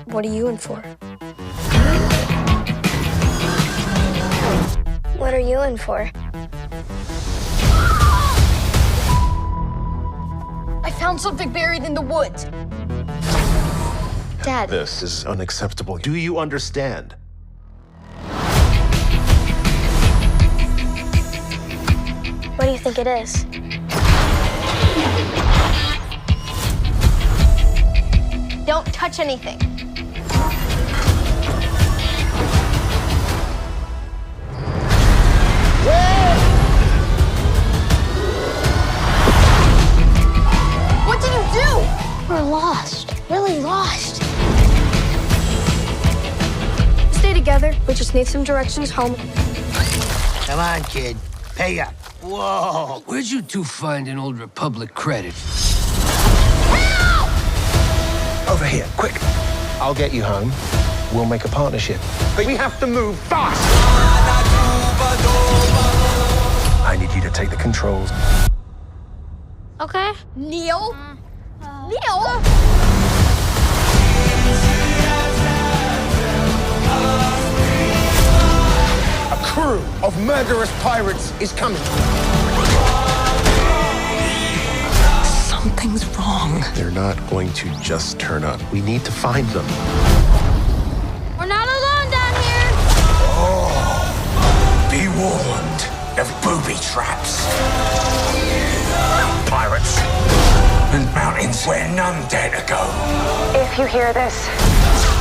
What are you in for? What are you in for? I found something buried in the woods. Dad. This is unacceptable. Do you understand? What do you think it is? Don't touch anything. What did you do? We're lost. Really lost. Stay together. We just need some directions home. Come on, kid. Pay up. Whoa. Where'd you two find an old Republic credit? Over here, quick. I'll get you home. We'll make a partnership. But we have to move fast. I need you to take the controls. Okay. Neil? Neil? A crew of murderous pirates is coming. Something's wrong. They're not going to just turn up. We need to find them. We're not alone down here. Be warned of booby traps. Pirates and mountains where none dare to go. If you hear this,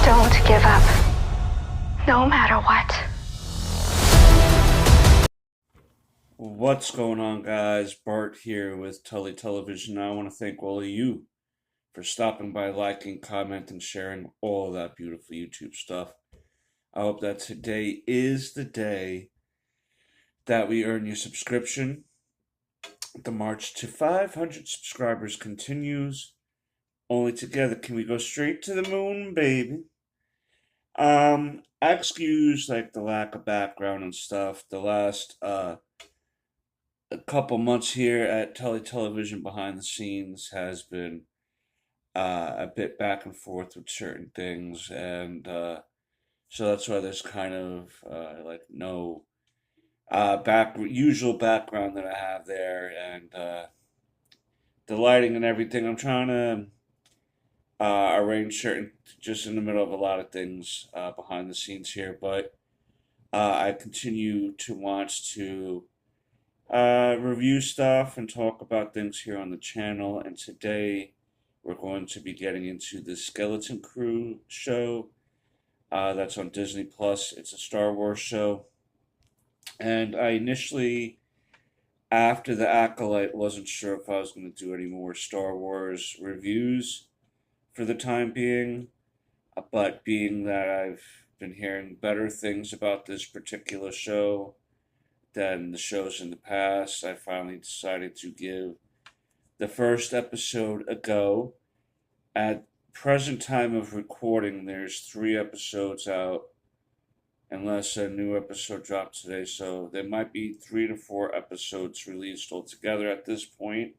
don't give up. No matter what. What's going on, guys? Bart here with Tully Television. I want to thank all of you for stopping by, liking, commenting, sharing all of that beautiful YouTube stuff. I hope that today is the day that we earn your subscription. The march to 500 subscribers continues. Only together can we go straight to the moon, baby. I excuse like the lack of background and stuff. The last a couple months here at Tully Television behind the scenes has been a bit back and forth with certain things, and so that's why there's kind of like no usual background that I have there, and the lighting and everything. I'm trying to arrange certain, just in the middle of a lot of things behind the scenes here, but I continue to want to review stuff and talk about things here on the channel. And today we're going to be getting into the Skeleton Crew show that's on Disney Plus. It's a Star Wars show, and I initially, after the Acolyte, wasn't sure if I was going to do any more Star Wars reviews for the time being, but being that I've been hearing better things about this particular show than the shows in the past, I finally decided to give the first episode a go. At present time of recording, there's 3 episodes out, unless a new episode dropped today, so there might be 3 to 4 episodes released altogether at this point.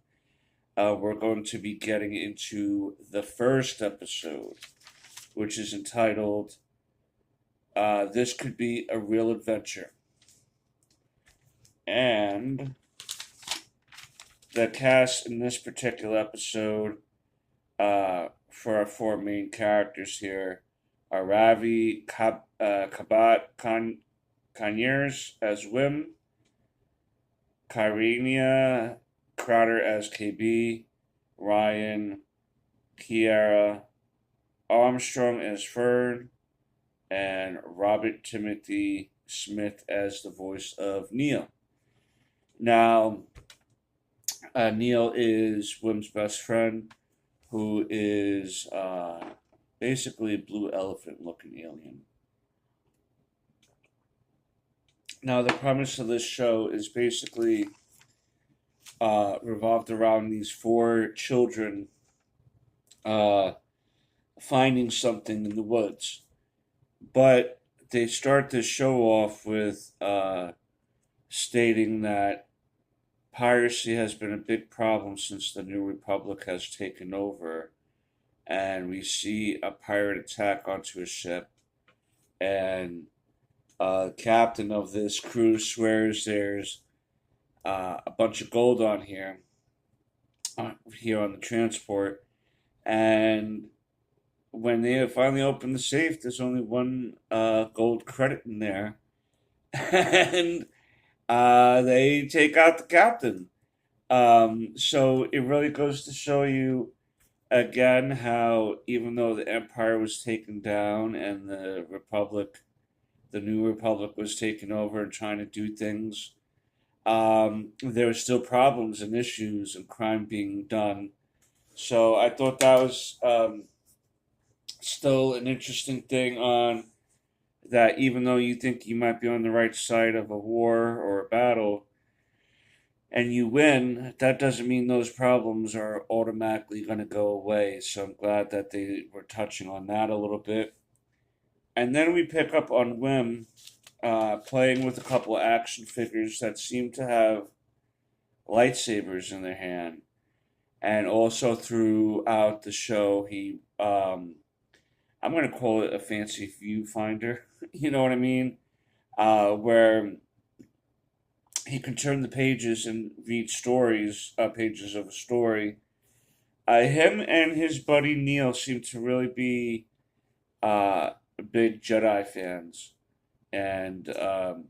We're going to be getting into the first episode, which is entitled This Could Be a Real Adventure. And the cast in this particular episode, for our 4 main characters here, are Ravi Kabat Conyers as Wim, Kyrenia Crowder as KB, Ryan Kiara Armstrong as Fern, and Robert Timothy Smith as the voice of Neil. Now, Neil is Wim's best friend, who is basically a blue elephant-looking alien. Now, the premise of this show is basically revolved around these 4 children finding something in the woods. But they start this show off with stating that piracy has been a big problem since the New Republic has taken over and we see a pirate attack onto a ship, and captain of this cruise swears there's a bunch of gold on here on the transport, and when they finally open the safe, there's only one gold credit in there, and they take out the captain. So it really goes to show you again how even though the empire was taken down and the new republic was taken over and trying to do things, there were still problems and issues and crime being done. So I thought that was still an interesting thing on that. Even though you think you might be on the right side of a war or a battle and you win, that doesn't mean those problems are automatically going to go away. So I'm glad that they were touching on that a little bit. And then we pick up on Wim playing with a couple of action figures that seem to have lightsabers in their hand. And also throughout the show, I'm going to call it a fancy viewfinder, you know what I mean? Where he can turn the pages and read pages of a story. Him and his buddy Neil seem to really be big Jedi fans. And the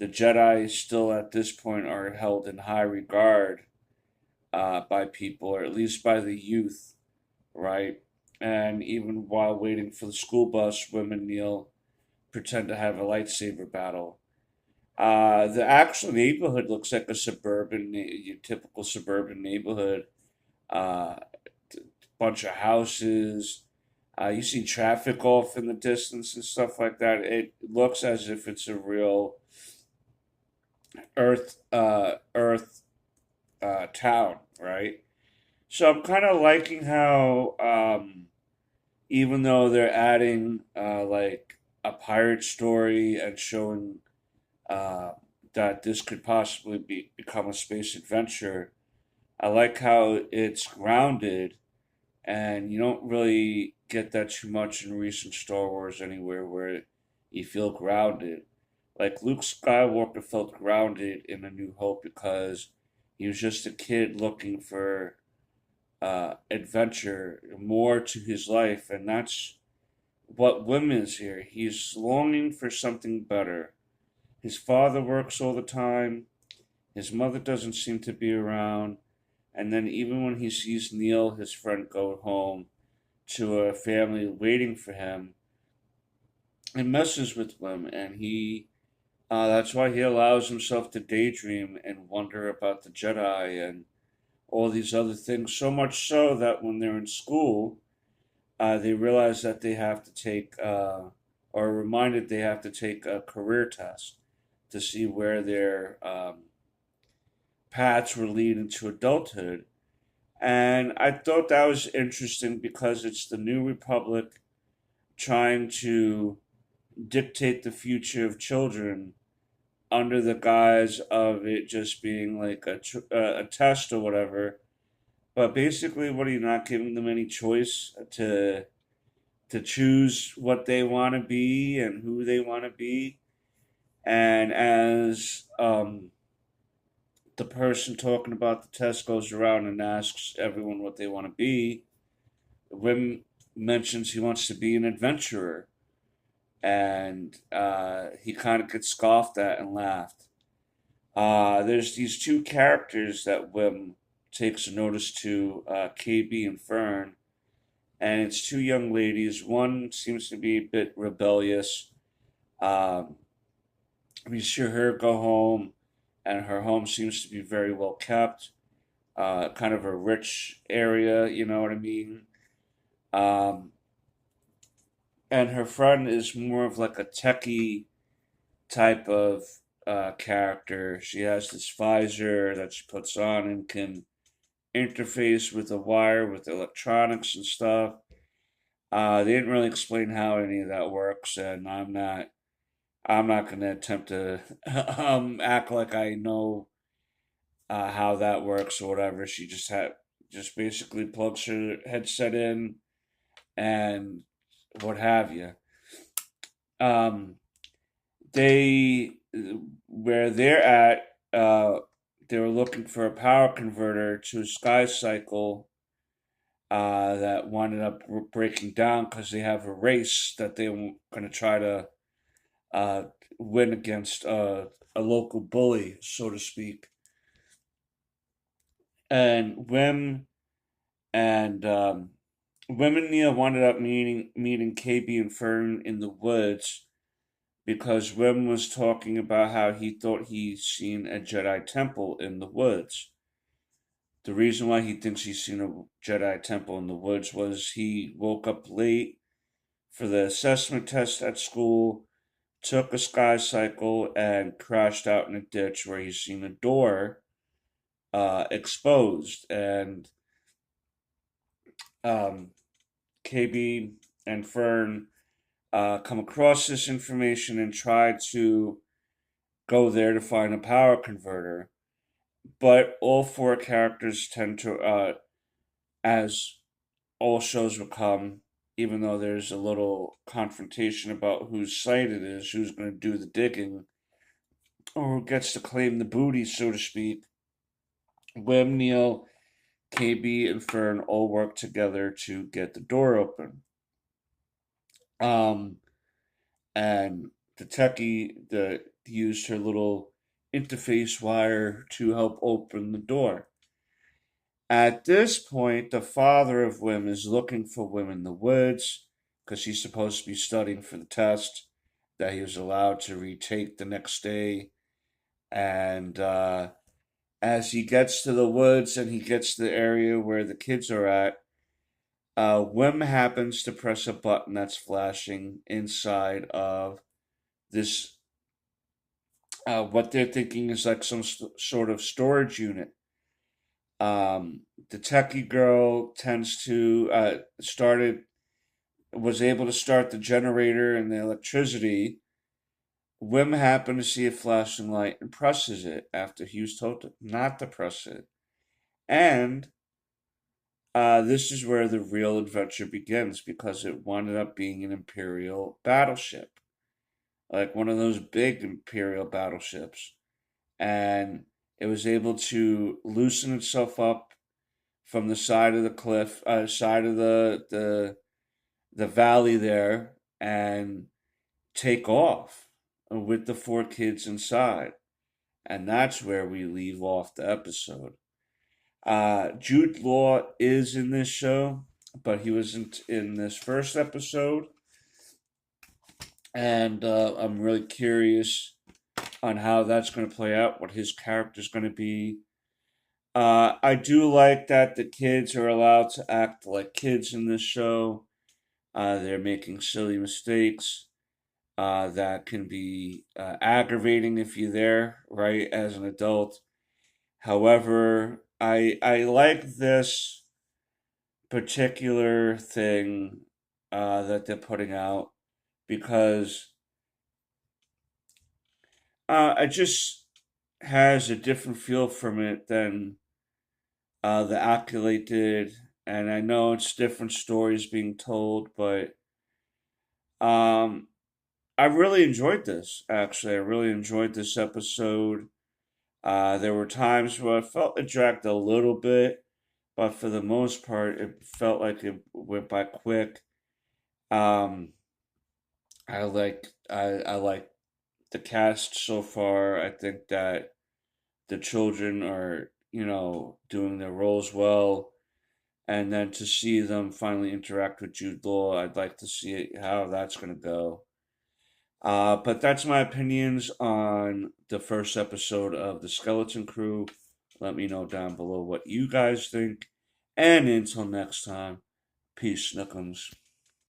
Jedi still at this point are held in high regard by people, or at least by the youth, right? And even while waiting for the school bus, Wim and Neil pretend to have a lightsaber battle. The actual neighborhood looks like your typical suburban neighborhood. Bunch of houses. You see traffic off in the distance and stuff like that. It looks as if it's a real Earth town, right? So I'm kind of liking how, even though they're adding like a pirate story and showing that this could possibly become a space adventure, I like how it's grounded, and you don't really get that too much in recent Star Wars anywhere where you feel grounded. Like Luke Skywalker felt grounded in A New Hope because he was just a kid looking for adventure, more to his life, and that's what Wim is here. He's longing for something better. His father works all the time, his mother doesn't seem to be around, and then even when he sees Neil, his friend, go home to a family waiting for him, it messes with Wim, and that's why he allows himself to daydream and wonder about the Jedi and all these other things, so much so that when they're in school, they realize that they have to take, or are reminded they have to take a career test to see where their paths will lead into adulthood. And I thought that was interesting because it's the New Republic trying to dictate the future of children under the guise of it just being like a test or whatever. But basically, what are you not giving them any choice to choose what they want to be and who they want to be? And as the person talking about the test goes around and asks everyone what they want to be, Wim mentions he wants to be an adventurer. And he kind of gets scoffed at and laughed. There's these two characters that Wim takes a notice to, KB and Fern, and it's two young ladies. One seems to be a bit rebellious. We see her go home, and her home seems to be very well kept. Kind of a rich area, you know what I mean? And her friend is more of like a techie type of character. She has this visor that she puts on and can interface with a wire with electronics and stuff. They didn't really explain how any of that works, and I'm not going to attempt to act like I know how that works or whatever. She just basically plugs her headset in and what have you. They where they're at, they were looking for a power converter to a sky cycle that wound up breaking down because they have a race that they were going to try to win against a local bully, so to speak. And Wim and Neil wound up meeting KB and Fern in the woods because Wim was talking about how he thought he seen a Jedi temple in the woods. The reason why he thinks he's seen a Jedi temple in the woods was he woke up late for the assessment test at school, took a sky cycle, and crashed out in a ditch where he's seen a door exposed. And KB and Fern come across this information and try to go there to find a power converter. But all four characters tend to, as all shows will come, even though there's a little confrontation about whose site it is, who's going to do the digging, or who gets to claim the booty, so to speak, Wim, Neil, KB, and Fern all work together to get the door open. And the techie used her little interface wire to help open the door. At this point, the father of Wim is looking for Wim in the woods because he's supposed to be studying for the test that he was allowed to retake the next day. And as he gets to the woods and he gets to the area where the kids are at, Wim happens to press a button that's flashing inside of this, what they're thinking is like some sort of storage unit. The techie girl was able to start the generator and the electricity. Wim happened to see a flashing light and presses it after he was told not to press it. And this is where the real adventure begins because it wound up being an Imperial battleship. Like one of those big Imperial battleships. And it was able to loosen itself up from the side of the cliff, side of the valley there, and take off with the four kids inside. And that's where we leave off the episode. Jude Law is in this show, but he wasn't in this first episode. And I'm really curious on how that's going to play out, what his character's going to be. I do like that the kids are allowed to act like kids in this show. They're making silly mistakes that can be aggravating if you're there, right, as an adult. However, I like this particular thing that they're putting out because it just has a different feel from it than the Acolyte did. And I know it's different stories being told, but I really enjoyed this, actually. I really enjoyed this episode. There were times where I felt it dragged a little bit, but for the most part, it felt like it went by quick. I like the cast so far. I think that the children are, doing their roles well. And then to see them finally interact with Jude Law, I'd like to see how that's going to go. But that's my opinions on the first episode of The Skeleton Crew. Let me know down below what you guys think. And until next time, peace, Snookums.